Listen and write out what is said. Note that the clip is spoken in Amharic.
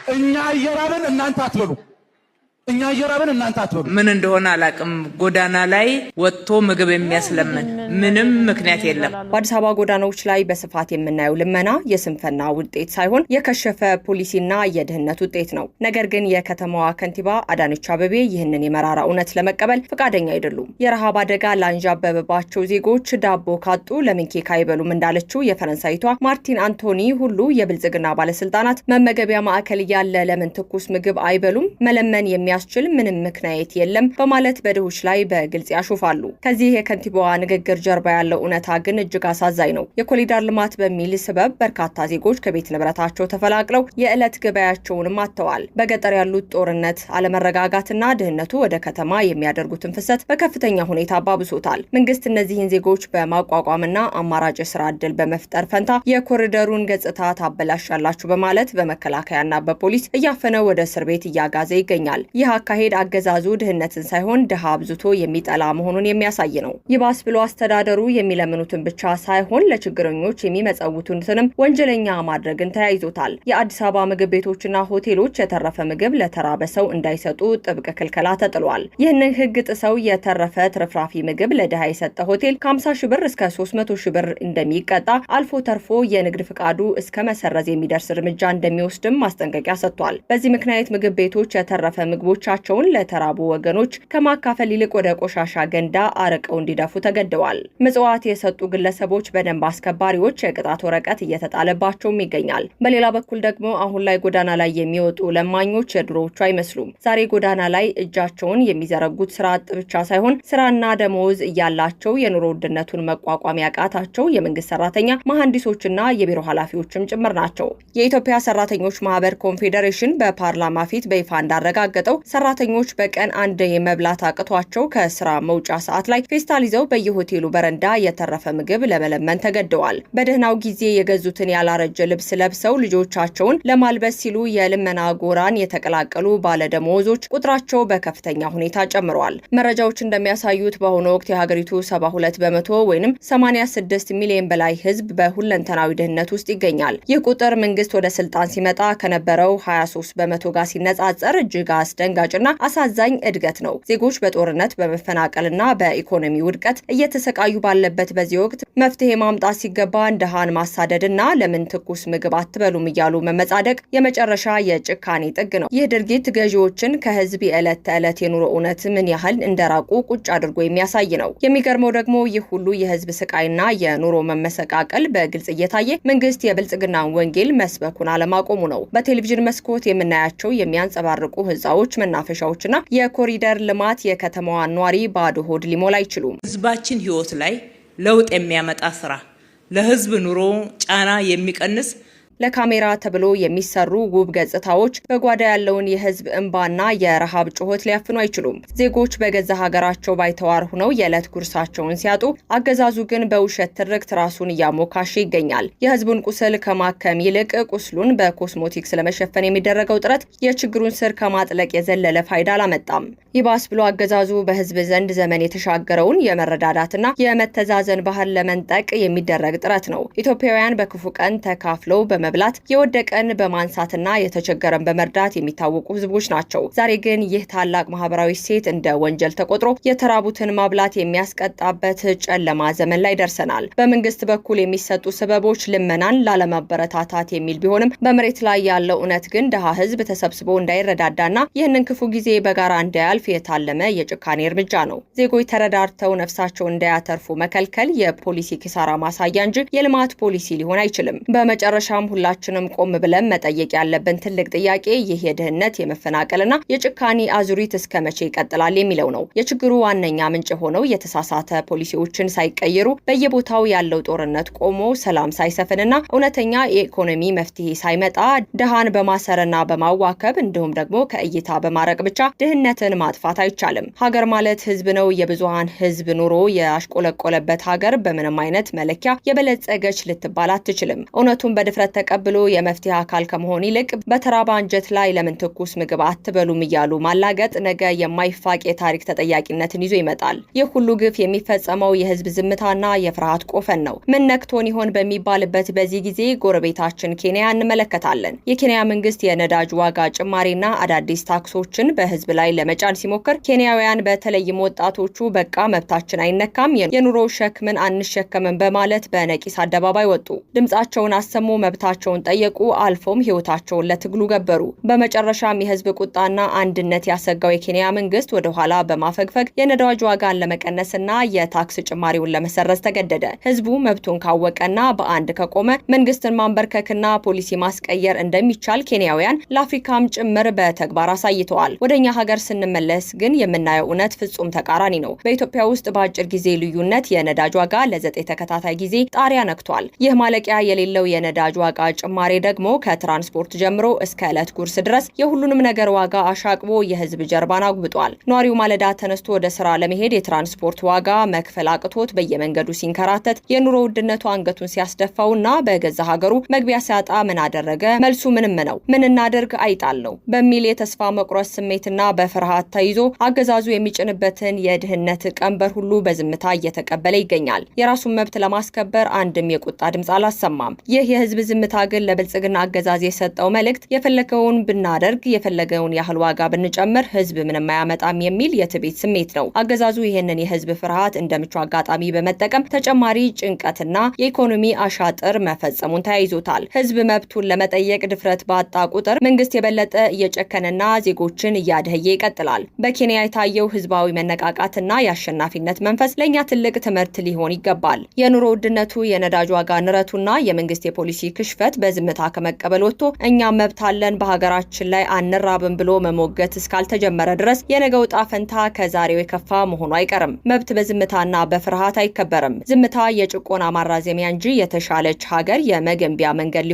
እኛ እየራበን እናንተ አትበሉ። እኛ እየራበን እናንተ አትበሉ። ምን እንደሆነ አላቅም። ጎዳና ላይ ወጥቶ ምግብ የሚያስለምን ምንም ምክንያት የለም። በአዲስ አበባ ጎዳናዎች ላይ በስፋት የምናየው ልመና የስንፍና ውጤት ሳይሆን የከሸፈ ፖሊሲና የድህነት ውጤት ነው። ነገር ግን የከተማዋ ከንቲባ አዳነች አቤቤ ይህንን የመራራ እውነት ለመቀበል ፈቃደኛ አይደሉም። የረሃብ አደጋ ላንዣበበባቸው ዜጎች ዳቦ ካጡ ለምን ኬክ አይበሉም እንዳለችው የፈረንሳይቷ ማርቲን አንቶኒ ሁሉ የብልጽግና ባለስልጣናት መመገቢያ ማዕከል እያለ ለምን ትኩስ ምግብ አይበሉም? መለመን የሚያስችል ምንም ምክንያት የለም በማለት በድሆች ላይ በግልጽ ያሾፋሉ። ከዚህ የከንቲባዋ ንግግር ጀርባ ያለው እውነታ ግን እጅግ አሳዛኝ ነው። የኮሪደር ልማት በሚል ሰበብ በርካታ ዜጎች ከቤት ንብረታቸው ተፈላቅለው የዕለት ገበያቸውንም አጥተዋል። በገጠር ያሉት ጦርነት፣ አለመረጋጋትና ድህነቱ ወደ ከተማ የሚያደርጉትን ፍሰት በከፍተኛ ሁኔታ አባብሶታል። መንግስት እነዚህን ዜጎች በማቋቋምና አማራጭ ስራ ዕድል በመፍጠር ፈንታ የኮሪደሩን ገጽታ ታበላሻላችሁ በማለት በመከላከያና በፖሊስ እያፈነ ወደ እስር ቤት እያጋዘ ይገኛል። ይህ አካሄድ አገዛዙ ድህነትን ሳይሆን ድሃ አብዝቶ የሚጠላ መሆኑን የሚያሳይ ነው። ይባስ ብሎ አስተዳደሩ የሚለምኑትን ብቻ ሳይሆን ለችግረኞች የሚመጸውቱትንም ወንጀለኛ ማድረግን ተያይዞታል። የአዲስ አበባ ምግብ ቤቶችና ሆቴሎች የተረፈ ምግብ ለተራበ ሰው እንዳይሰጡ ጥብቅ ክልከላ ተጥሏል። ይህንን ህግ ጥሰው የተረፈ ትርፍራፊ ምግብ ለድሃ የሰጠ ሆቴል ከ50 ሺህ ብር እስከ 300 ሺህ ብር እንደሚቀጣ አልፎ ተርፎ የንግድ ፍቃዱ እስከ መሰረዝ የሚደርስ እርምጃ እንደሚወስድም ማስጠንቀቂያ ሰጥቷል። በዚህ ምክንያት ምግብ ቤቶች የተረፈ ምግቦቻቸውን ለተራቡ ወገኖች ከማካፈል ይልቅ ወደ ቆሻሻ ገንዳ አርቀው እንዲደፉ ተገደዋል። ምጽዋት የሰጡ ግለሰቦች በደንብ አስከባሪዎች የቅጣት ወረቀት እየተጣለባቸውም ይገኛል። በሌላ በኩል ደግሞ አሁን ላይ ጎዳና ላይ የሚወጡ ለማኞች የድሮዎቹ አይመስሉም። ዛሬ ጎዳና ላይ እጃቸውን የሚዘረጉት ስራ አጥ ብቻ ሳይሆን ስራና ደሞዝ እያላቸው የኑሮ ውድነቱን መቋቋም ያቃታቸው የመንግስት ሰራተኛ፣ መሐንዲሶችና የቢሮ ኃላፊዎችም ጭምር ናቸው። የኢትዮጵያ ሰራተኞች ማህበር ኮንፌዴሬሽን በፓርላማ ፊት በይፋ እንዳረጋገጠው ሰራተኞች በቀን አንድ የመብላት አቅቷቸው ከስራ መውጫ ሰዓት ላይ ፌስታል ይዘው በየሆቴሉ በረንዳ የተረፈ ምግብ ለመለመን ተገደዋል። በደህናው ጊዜ የገዙትን ያላረጀ ልብስ ለብሰው ልጆቻቸውን ለማልበስ ሲሉ የልመና ጎራን የተቀላቀሉ ባለደሞዞች ቁጥራቸው በከፍተኛ ሁኔታ ጨምሯል። መረጃዎች እንደሚያሳዩት በአሁኑ ወቅት የሀገሪቱ 72 በመቶ ወይንም 86 ሚሊዮን በላይ ህዝብ በሁለንተናዊ ድህነት ውስጥ ይገኛል። ይህ ቁጥር መንግስት ወደ ስልጣን ሲመጣ ከነበረው 23 በመቶ ጋር ሲነጻጸር እጅግ አስደንጋጭና አሳዛኝ እድገት ነው። ዜጎች በጦርነት በመፈናቀልና በኢኮኖሚ ውድቀት እየተሰቃዩ ባለበት በዚህ ወቅት መፍትሄ ማምጣት ሲገባ እንደሃን ማሳደድና ለምን ትኩስ ምግብ አትበሉም እያሉ መመጻደቅ የመጨረሻ የጭካኔ ጥግ ነው። ይህ ድርጊት ገዢዎችን ከህዝብ የዕለት ተዕለት የኑሮ እውነት ምን ያህል እንደራቁ ቁጭ አድርጎ የሚያሳይ ነው። የሚገርመው ደግሞ ይህ ሁሉ የህዝብ ስቃይና የኑሮ መመሰቃቀል በግልጽ እየታየ መንግስት የብልጽግናን ወንጌል መስበኩን አለማቆሙ ነው። በቴሌቪዥን መስኮት የምናያቸው የሚያንጸባርቁ ህንጻዎች፣ መናፈሻዎችና የኮሪደር ልማት የከተማዋን ኗሪ ባዶ ሆድ ሊሞላ አይችሉም። ህዝባችን ህይወት ላይ ለውጥ የሚያመጣ ስራ፣ ለህዝብ ኑሮ ጫና የሚቀንስ ለካሜራ ተብሎ የሚሰሩ ውብ ገጽታዎች በጓዳ ያለውን የህዝብ እንባና የረሃብ ጩኸት ሊያፍኑ አይችሉም። ዜጎች በገዛ ሀገራቸው ባይተዋር ሆነው የዕለት ጉርሳቸውን ሲያጡ፣ አገዛዙ ግን በውሸት ትርክት ራሱን እያሞካሸ ይገኛል። የህዝቡን ቁስል ከማከም ይልቅ ቁስሉን በኮስሞቲክስ ለመሸፈን የሚደረገው ጥረት የችግሩን ስር ከማጥለቅ የዘለለ ፋይዳ አላመጣም። ይባስ ብሎ አገዛዙ በህዝብ ዘንድ ዘመን የተሻገረውን የመረዳዳትና የመተዛዘን ባህል ለመንጠቅ የሚደረግ ጥረት ነው። ኢትዮጵያውያን በክፉ ቀን ተካፍለው በመብላት የወደቀን በማንሳትና የተቸገረን በመርዳት የሚታወቁ ህዝቦች ናቸው። ዛሬ ግን ይህ ታላቅ ማህበራዊ እሴት እንደ ወንጀል ተቆጥሮ የተራቡትን ማብላት የሚያስቀጣበት ጨለማ ዘመን ላይ ደርሰናል። በመንግስት በኩል የሚሰጡ ሰበቦች ልመናን ላለማበረታታት የሚል ቢሆንም በመሬት ላይ ያለው እውነት ግን ደሃ ህዝብ ተሰብስቦ እንዳይረዳዳና ይህንን ክፉ ጊዜ በጋራ እንዳያልፍ የታለመ የጭካኔ እርምጃ ነው። ዜጎች ተረዳርተው ነፍሳቸውን እንዳያተርፉ መከልከል የፖሊሲ ኪሳራ ማሳያ እንጂ የልማት ፖሊሲ ሊሆን አይችልም። በመጨረሻም ሁላችንም ቆም ብለን መጠየቅ ያለብን ትልቅ ጥያቄ ይህ የድህነት የመፈናቀልና የጭካኔ አዙሪት እስከ መቼ ይቀጥላል የሚለው ነው። የችግሩ ዋነኛ ምንጭ ሆነው የተሳሳተ ፖሊሲዎችን ሳይቀየሩ በየቦታው ያለው ጦርነት ቆሞ ሰላም ሳይሰፍንና እውነተኛ የኢኮኖሚ መፍትሄ ሳይመጣ ድሃን በማሰርና በማዋከብ እንዲሁም ደግሞ ከእይታ በማረቅ ብቻ ድህነትን ማጥፋት አይቻልም። ሀገር ማለት ህዝብ ነው። የብዙሃን ህዝብ ኑሮ ያሽቆለቆለበት ሀገር በምንም አይነት መለኪያ የበለጸገች ልትባል አትችልም። እውነቱን በድፍረት ተቀብሎ የመፍትሄ አካል ከመሆን ይልቅ በተራባ አንጀት ላይ ለምን ትኩስ ምግብ አትበሉም እያሉ ማላገጥ ነገ የማይፋቅ የታሪክ ተጠያቂነትን ይዞ ይመጣል። ይህ ሁሉ ግፍ የሚፈጸመው የህዝብ ዝምታና የፍርሃት ቆፈን ነው። ምን ነክቶን ይሆን በሚባልበት በዚህ ጊዜ ጎረቤታችን ኬንያ እንመለከታለን። የኬንያ መንግስት የነዳጅ ዋጋ ጭማሪና አዳዲስ ታክሶችን በህዝብ ላይ ለመጫን ሲሞክር ኬንያውያን በተለይም ወጣቶቹ በቃ መብታችን አይነካም፣ የኑሮ ሸክምን አንሸከምም በማለት በነቂስ አደባባይ ወጡ። ድምጻቸውን አሰሙ፣ መብታቸውን ጠየቁ፣ አልፎም ህይወታቸውን ለትግሉ ገበሩ። በመጨረሻም የህዝብ ቁጣና አንድነት ያሰጋው የኬንያ መንግስት ወደ ኋላ በማፈግፈግ የነዳጅ ዋጋን ለመቀነስና የታክስ ጭማሪውን ለመሰረዝ ተገደደ። ህዝቡ መብቱን ካወቀና በአንድ ከቆመ መንግስትን ማንበርከክና ፖሊሲ ማስቀየር እንደሚቻል ኬንያውያን ለአፍሪካም ጭምር በተግባር አሳይተዋል። ወደኛ ሀገር ስንመለስ ግን የምናየው እውነት ፍጹም ተቃራኒ ነው። በኢትዮጵያ ውስጥ በአጭር ጊዜ ልዩነት የነዳጅ ዋጋ ለ9 ተከታታይ ጊዜ ጣሪያ ነክቷል። ይህ ማለቂያ የሌለው የነዳጅ ዋጋ ጭማሪ ደግሞ ከትራንስፖርት ጀምሮ እስከ ዕለት ጉርስ ድረስ የሁሉንም ነገር ዋጋ አሻቅቦ የህዝብ ጀርባን አጉብጧል። ኗሪው ማለዳ ተነስቶ ወደ ስራ ለመሄድ የትራንስፖርት ዋጋ መክፈል አቅቶት በየመንገዱ ሲንከራተት የኑሮ ውድነቱ አንገቱን ሲያስደፋውና በገዛ ሀገሩ መግቢያ ሲያጣ ምን አደረገ? መልሱ ምንም ነው። ምን እናደርግ አይጣል ነው በሚል የተስፋ መቁረጥ ስሜትና በፍርሃት ተይዞ አገዛዙ የሚጭንበትን የድህነት ቀንበር ሁሉ በዝምታ እየተቀበለ ይገኛል። የራሱን መብት ለማስከበር አንድም የቁጣ ድምጽ አላሰማም። ይህ የህዝብ ዝምታ ግን ለብልጽግና አገዛዝ የሰጠው መልእክት የፈለገውን ብናደርግ የፈለገውን ያህል ዋጋ ብንጨምር ህዝብ ምንም አያመጣም የሚል የትዕቢት ስሜት ነው። አገዛዙ ይህንን የህዝብ ፍርሃት እንደ ምቹ አጋጣሚ በመጠቀም ተጨማሪ ጭንቀትና የኢኮኖሚ አሻጥር መፈጸሙን ተያይዞታል። ህዝብ መብቱን ለመጠየቅ ድፍረት ባጣ ቁጥር መንግስት የበለጠ እየጨከነና ዜጎችን እያደህየ ይቀጥላል። በኬንያ የታየው ህዝባዊ መነቃቃትና የአሸናፊነት መንፈስ ለእኛ ትልቅ ትምህርት ሊሆን ይገባል። የኑሮ ውድነቱ፣ የነዳጅ ዋጋ ንረቱና የመንግስት የፖሊሲ ክሽፈት በዝምታ ከመቀበል ወጥቶ እኛ መብት አለን በሀገራችን ላይ አንራብም ብሎ መሞገት እስካልተጀመረ ድረስ የነገው ዕጣ ፈንታ ከዛሬው የከፋ መሆኑ አይቀርም። መብት በዝምታና በፍርሃት አይከበርም። ዝምታ የጭቆና ማራዘሚያ እንጂ የተሻለች ሀገር የመገንቢያ መንገድ